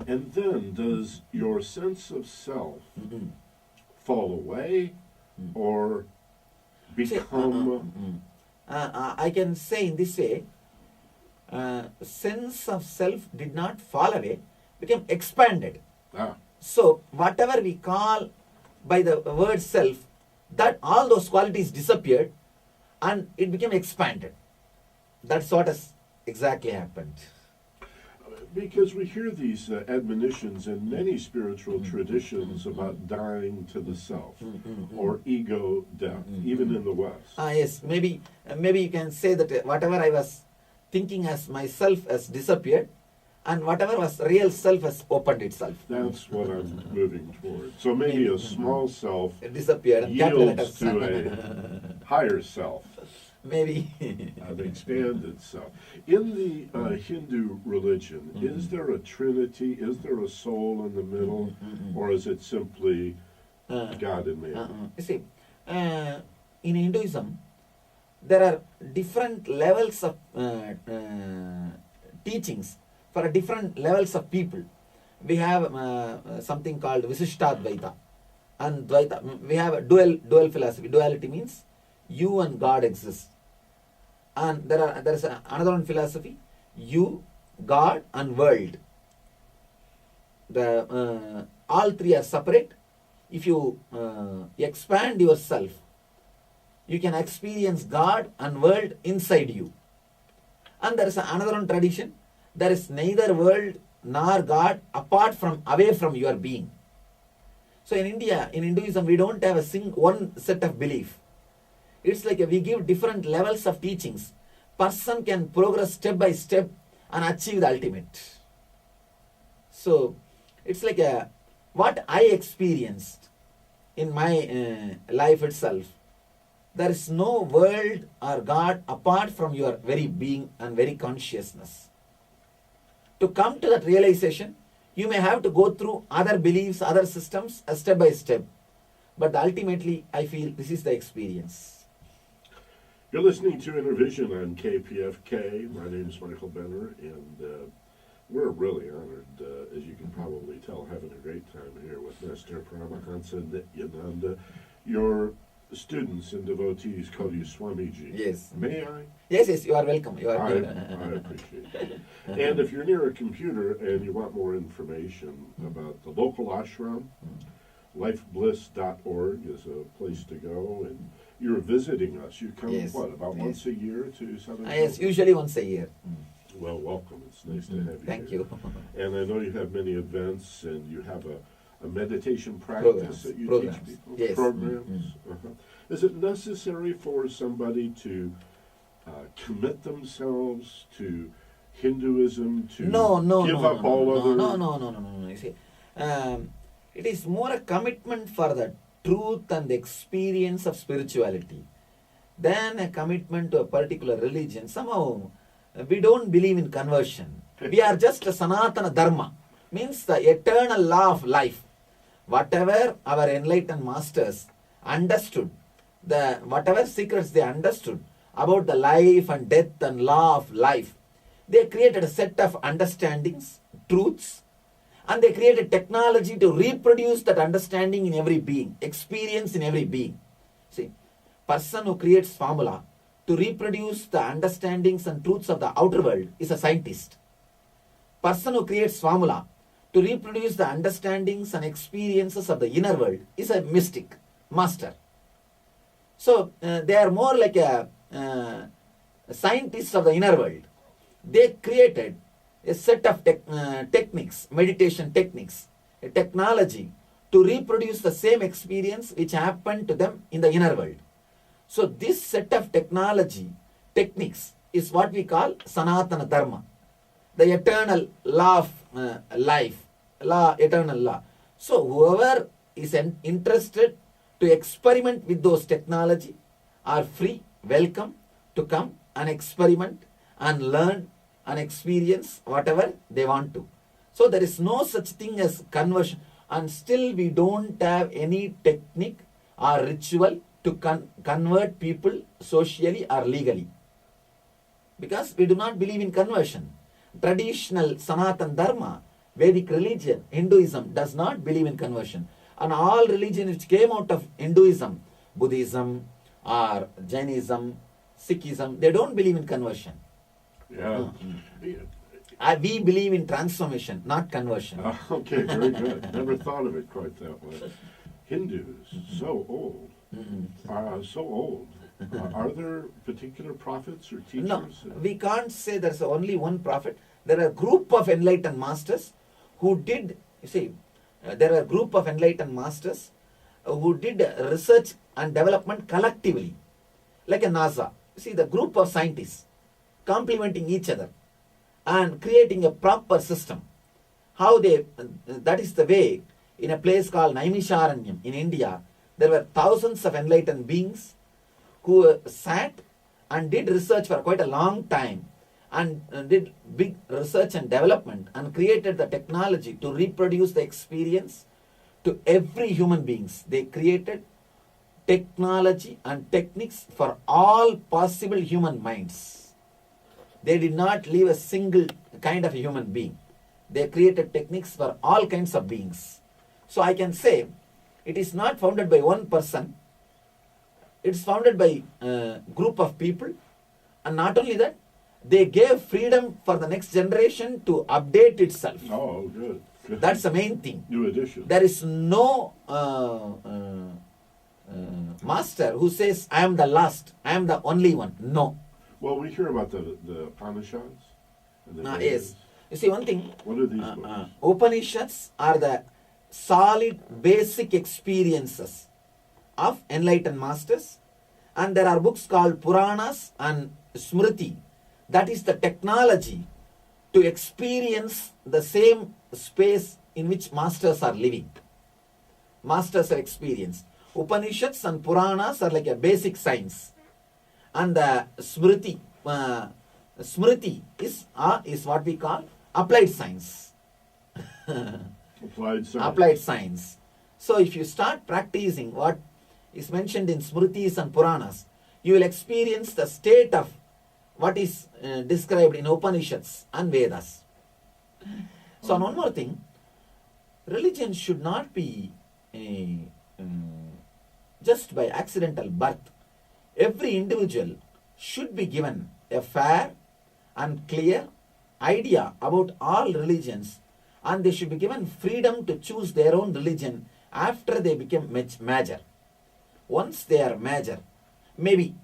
And then does your sense of self fall away or become... I can say in this way, sense of self did not fall away, became expanded. So whatever we call by the word self, that all those qualities disappeared and it became expanded. That's what has exactly happened. Because we hear these admonitions in many spiritual traditions about dying to the self or ego death, even in the West. Yes, maybe you can say that whatever I was thinking as myself has disappeared and whatever was real self has opened itself. That's what I'm moving toward. So maybe a small self disappeared and yields to a higher self. Maybe. The expanded self. In the Hindu religion, is there a trinity? Is there a soul in the middle? Or is it simply God and man? You see, in Hinduism, there are different levels of teachings for different levels of people. We have something called Visishtadvaita and Dvaita. We have a dual philosophy. Duality means you and God exist. And there is another one philosophy, you, God and world. All three are separate. If you expand yourself, you can experience God and world inside you. And there is another one tradition, there is neither world nor God away from your being. So in India, in Hinduism, we don't have one set of belief. It's like we give different levels of teachings. Person can progress step by step and achieve the ultimate. So it's like what I experienced in my life itself. There is no world or God apart from your very being and very consciousness. To come to that realization, you may have to go through other beliefs, other systems, step by step. But ultimately, I feel this is the experience. You're listening to Inner Vision on KPFK. My name is Michael Benner, and we're really honored, as you can probably tell, having a great time here with Master Nithyananda. Your students and devotees call you Swamiji. Yes. May I? Yes, you are welcome. I appreciate it. And if you're near a computer and you want more information about the local ashram, lifebliss.org is a place to go, and you're visiting us. You come, about once a year to Southern California? Yes, usually once a year. Well, welcome. It's nice to have you Thank here. you. And I know you have many events, and you have a meditation practice that you teach people? Yes. Programs? Is it necessary for somebody to commit themselves to Hinduism, to give up all other... No. You see, it is more a commitment for the truth and the experience of spirituality than a commitment to a particular religion. Somehow, we don't believe in conversion. We are just a Sanatana Dharma, means the eternal law of life. Whatever our enlightened masters understood, whatever secrets they understood about the life and death and law of life, they created a set of understandings, truths, and they created technology to reproduce that understanding in every being, experience in every being. See, person who creates formula to reproduce the understandings and truths of the outer world is a scientist. Person who creates formula to reproduce the understandings and experiences of the inner world is a mystic, master. So they are more like a scientists of the inner world. They created a set of techniques, meditation techniques, a technology to reproduce the same experience which happened to them in the inner world. So this set of techniques is what we call Sanatana Dharma, the eternal law of life, eternal law. So whoever is interested to experiment with those technology are free, welcome to come and experiment and learn and experience whatever they want to. So there is no such thing as conversion, and still we don't have any technique or ritual to convert people socially or legally, because we do not believe in conversion. Traditional Sanatan Dharma Vedic religion, Hinduism, does not believe in conversion. And all religions which came out of Hinduism, Buddhism or Jainism, Sikhism, they don't believe in conversion. Yeah. We believe in transformation, not conversion. Okay, very good. Never thought of it quite that way. Hindus, so old. So old. Are there particular prophets or teachers? No, we can't say there's only one prophet. There are a group of enlightened masters who did, there are a group of enlightened masters who did research and development collectively, like a NASA. The group of scientists complementing each other and creating a proper system. That is the way, in a place called Naimisharanyam in India, there were thousands of enlightened beings who sat and did research for quite a long time and did big research and development and created the technology to reproduce the experience to every human beings. They created technology and techniques for all possible human minds. They did not leave a single kind of a human being. They created techniques for all kinds of beings. So I can say it is not founded by one person. It's founded by a group of people. And not only that, they gave freedom for the next generation to update itself. Oh, good. That's the main thing. New addition. There is no master who says, I am the last, I am the only one. No. Well, we hear about the Upanishads. And the Yes. You see, one thing, What are these books? Upanishads are the solid basic experiences of enlightened masters, and there are books called Puranas and Smriti. That is the technology to experience the same space in which masters are living. Masters are experienced. Upanishads and Puranas are like a basic science, and the Smriti is what we call applied science. Applied science. Applied science. So if you start practicing what is mentioned in Smritis and Puranas, you will experience the state of what is described in Upanishads and Vedas. So, and one more thing, religion should not be just by accidental birth. Every individual should be given a fair and clear idea about all religions, and they should be given freedom to choose their own religion after they become major. Once they are major, maybe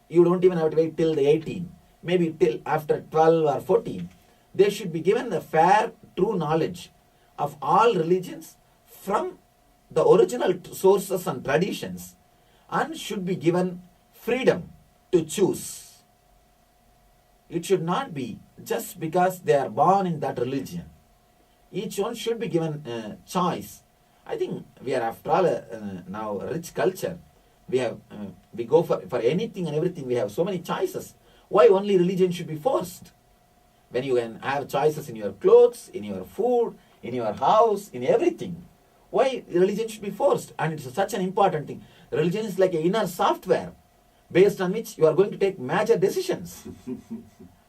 you don't even have to wait till the 18, maybe till after 12 or 14, they should be given the fair, true knowledge of all religions from the original sources and traditions, and should be given freedom to choose. It should not be just because they are born in that religion. Each one should be given a choice. I think we are, after all, now a rich culture. We go for anything and everything. We have so many choices. Why only religion should be forced? When you can have choices in your clothes, in your food, in your house, in everything. Why religion should be forced? And it's such an important thing. Religion is like an inner software based on which you are going to take major decisions.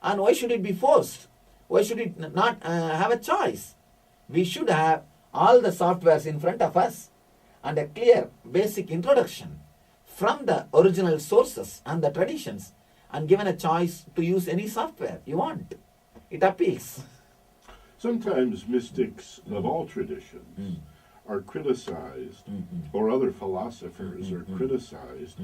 And why should it be forced? Why should it not have a choice? We should have all the softwares in front of us and a clear basic introduction from the original sources and the traditions, and given a choice to use any software you want. It appeals. Sometimes mystics of all traditions are criticized, or other philosophers are criticized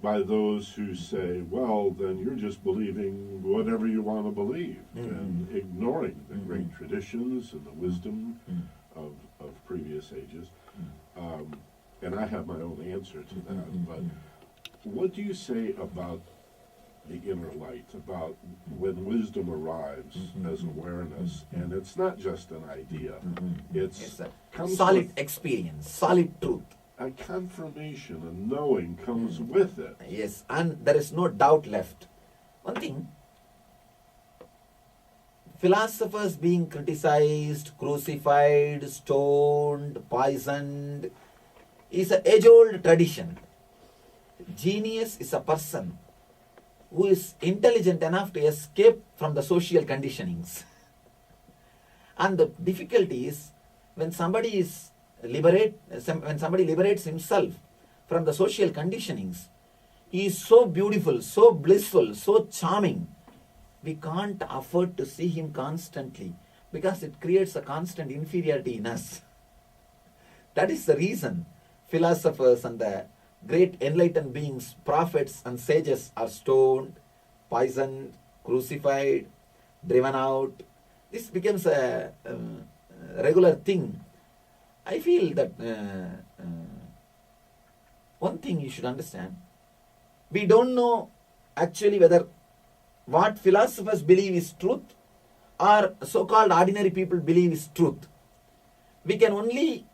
by those who say, well, then you're just believing whatever you want to believe and ignoring the great traditions and the wisdom of previous ages. And I have my own answer to that. But what do you say about the inner light, about when wisdom arrives as awareness, and it's not just an idea, it's solid experience, solid truth. A confirmation, a knowing comes with it. Yes, and there is no doubt left. One thing, philosophers being criticized, crucified, stoned, poisoned, is an age-old tradition. Genius is a person who is intelligent enough to escape from the social conditionings And the difficulty is when somebody liberates himself from the social conditionings, he is so beautiful, so blissful, so charming. We can't afford to see him constantly because it creates a constant inferiority in us. That is the reason philosophers and the great enlightened beings, prophets and sages are stoned, poisoned, crucified, driven out. This becomes a regular thing. I feel that one thing you should understand, we don't know actually whether what philosophers believe is truth or so-called ordinary people believe is truth. We can only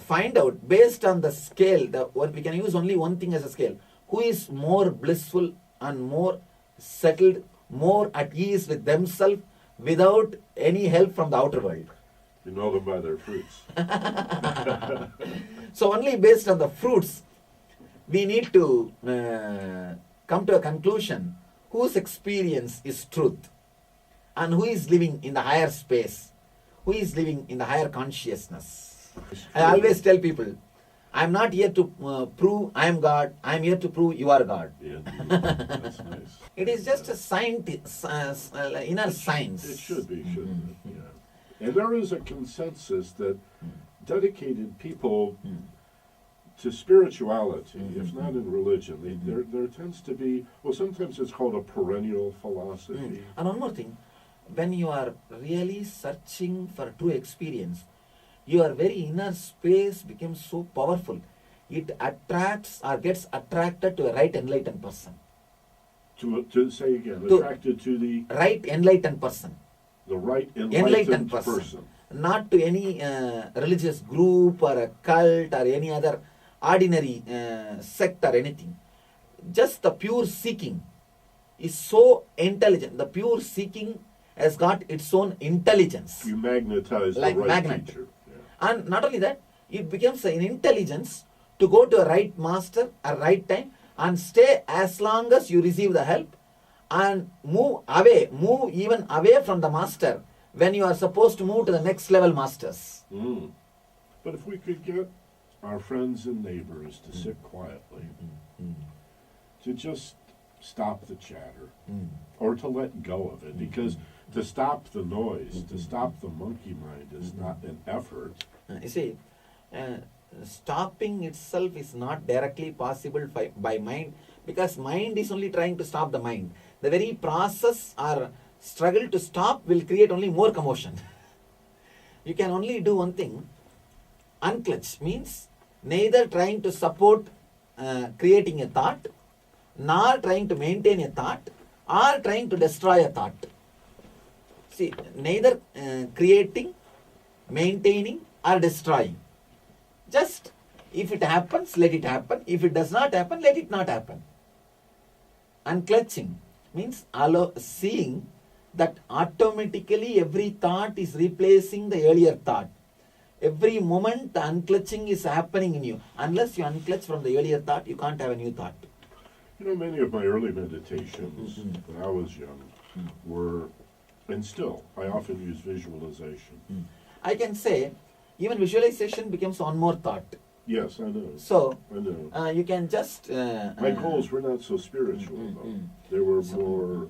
find out based on the scale, we can use only one thing as a scale. Who is more blissful and more settled, more at ease with themselves without any help from the outer world? You know them by their fruits. So only based on the fruits, we need to come to a conclusion whose experience is truth and who is living in the higher space, who is living in the higher consciousness. I always tell people, I am not here to prove I am God, I am here to prove you are God. Yeah, that's nice. It is just a inner science. It should be, shouldn't it? Yeah. And there is a consensus that dedicated people to spirituality, if not in religion, there tends to be, well, sometimes it's called a perennial philosophy. And one more thing, when you are really searching for true experience, your very inner space becomes so powerful. It attracts or gets attracted to a right enlightened person. To say again, attracted to the right enlightened person. The right enlightened person. Not to any religious group or a cult or any other ordinary sect or anything. Just the pure seeking is so intelligent. The pure seeking has got its own intelligence. You magnetize like the right magnet. teacher. And not only that, it becomes an intelligence to go to a right master at right time and stay as long as you receive the help and move even away from the master when you are supposed to move to the next level masters. But if we could get our friends and neighbors to sit quietly, to just stop the chatter, or to let go of it, because to stop the noise, to stop the monkey mind is not an effort. You see, stopping itself is not directly possible by mind, because mind is only trying to stop the mind. The very process or struggle to stop will create only more commotion. You can only do one thing. Unclutch means neither trying to support creating a thought, nor trying to maintain a thought, or trying to destroy a thought. See, neither creating, maintaining, or destroying. Just if it happens, let it happen. If it does not happen, let it not happen. Unclutching means seeing that automatically every thought is replacing the earlier thought. Every moment the unclutching is happening in you. Unless you unclutch from the earlier thought, you can't have a new thought. You know, many of my early meditations when I was young were, and still, I often use visualization. I can say, even visualization becomes one more thought. Yes, I know. So, I know. You can just... my goals were not so spiritual, though. They were more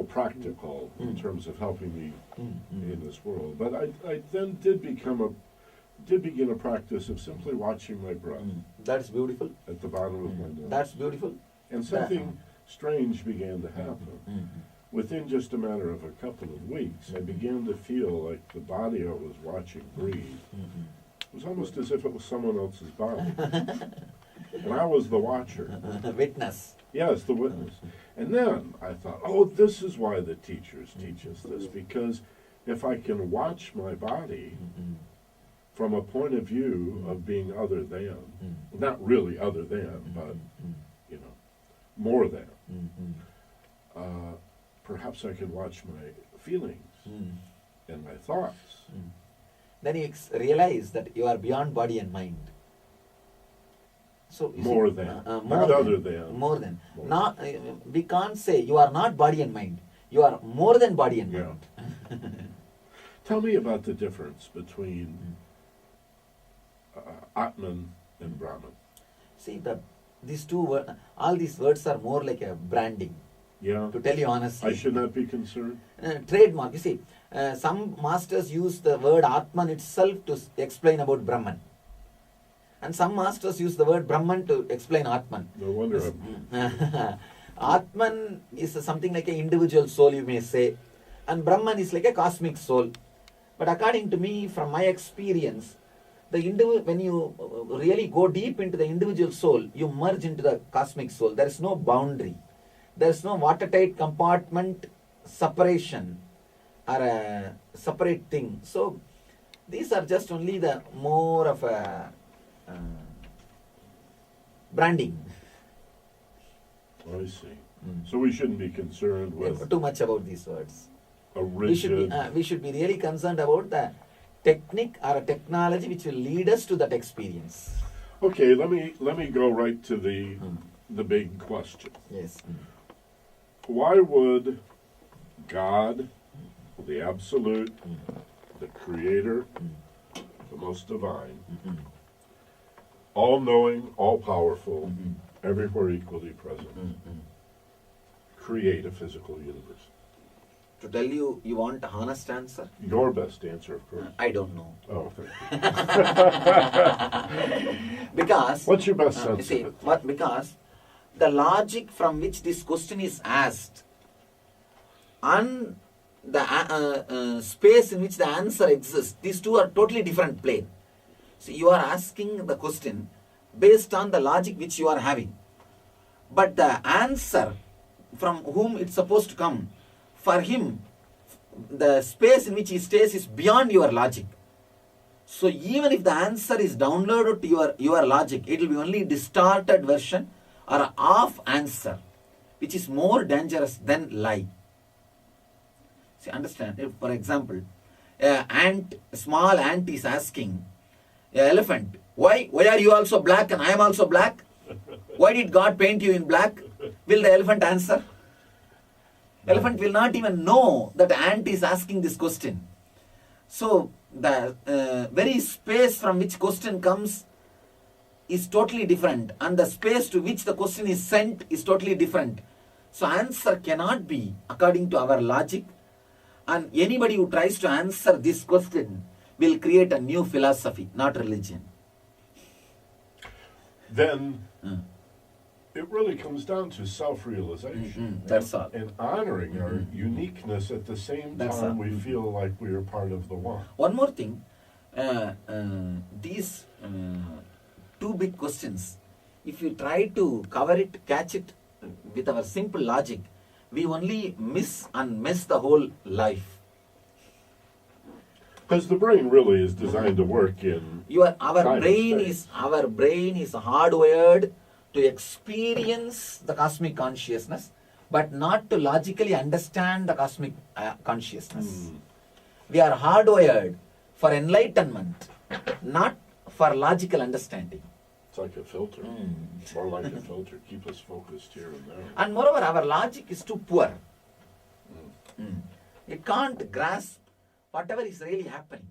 practical in terms of helping me in this world. But I then did begin a practice of simply watching my breath. That's beautiful. At the bottom of my nose. That's beautiful. And something strange began to happen. Within just a matter of a couple of weeks, I began to feel like the body I was watching breathe. It was almost as if it was someone else's body. And I was the watcher. Witness. Yes, the witness. And then I thought, oh, this is why the teachers teach us this, because if I can watch my body from a point of view of being other than, not really other than, but, more than, perhaps I can watch my feelings and my thoughts. Then you realize that you are beyond body and mind. So More than. Other than. More than. We can't say you are not body and mind. You are more than body and mind. Tell me about the difference between Atman and Brahman. See, these two words, all these words are more like a branding. Yeah. To tell you honestly, I should not be concerned. Trademark. You see, some masters use the word Atman itself to explain about Brahman. And some masters use the word Brahman to explain Atman. No wonder. Atman is something like an individual soul, you may say. And Brahman is like a cosmic soul. But according to me, from my experience, when you really go deep into the individual soul, you merge into the cosmic soul. There is no boundary. There is no watertight compartment separation or a separate thing. So these are just only the more of a branding. I see. So we shouldn't be concerned with Too much about these words. a rigid. We should be really concerned about the technique or a technology which will lead us to that experience. Okay, let me go right to the big question. Yes. Why would God, the Absolute, the Creator, the Most Divine, all-knowing, all-powerful, everywhere equally present, create a physical universe? To tell you, you want an honest answer? Your best answer, of course. I don't know. Oh, thank you. Because What's your best sense see, of it? because the logic from which this question is asked and the space in which the answer exists, these two are totally different plane. So you are asking the question based on the logic which you are having. But the answer from whom it's supposed to come, for him, the space in which he stays is beyond your logic. So even if the answer is downloaded to your logic, it will be only distorted version or an off answer, which is more dangerous than lie. See, understand? If, for example, a small ant is asking an elephant, why are you also black and I am also black? Why did God paint you in black? Will the elephant answer? Elephant will not even know that ant is asking this question. So the very space from which question comes is totally different, and the space to which the question is sent is totally different. So answer cannot be according to our logic, and anybody who tries to answer this question will create a new philosophy, not religion. Then it really comes down to self-realization. That's all. And honoring our uniqueness at the same time we feel like we are part of the one. One more thing, these two big questions, if you try to cover it, catch it with our simple logic, we only miss and mess the whole life. Because the brain really is designed to work in Our brain is hardwired to experience the cosmic consciousness, but not to logically understand the cosmic consciousness. We are hardwired for enlightenment, not for logical understanding. It's like a filter. More like a filter. Keep us focused here and there. And moreover, our logic is too poor. It can't grasp whatever is really happening.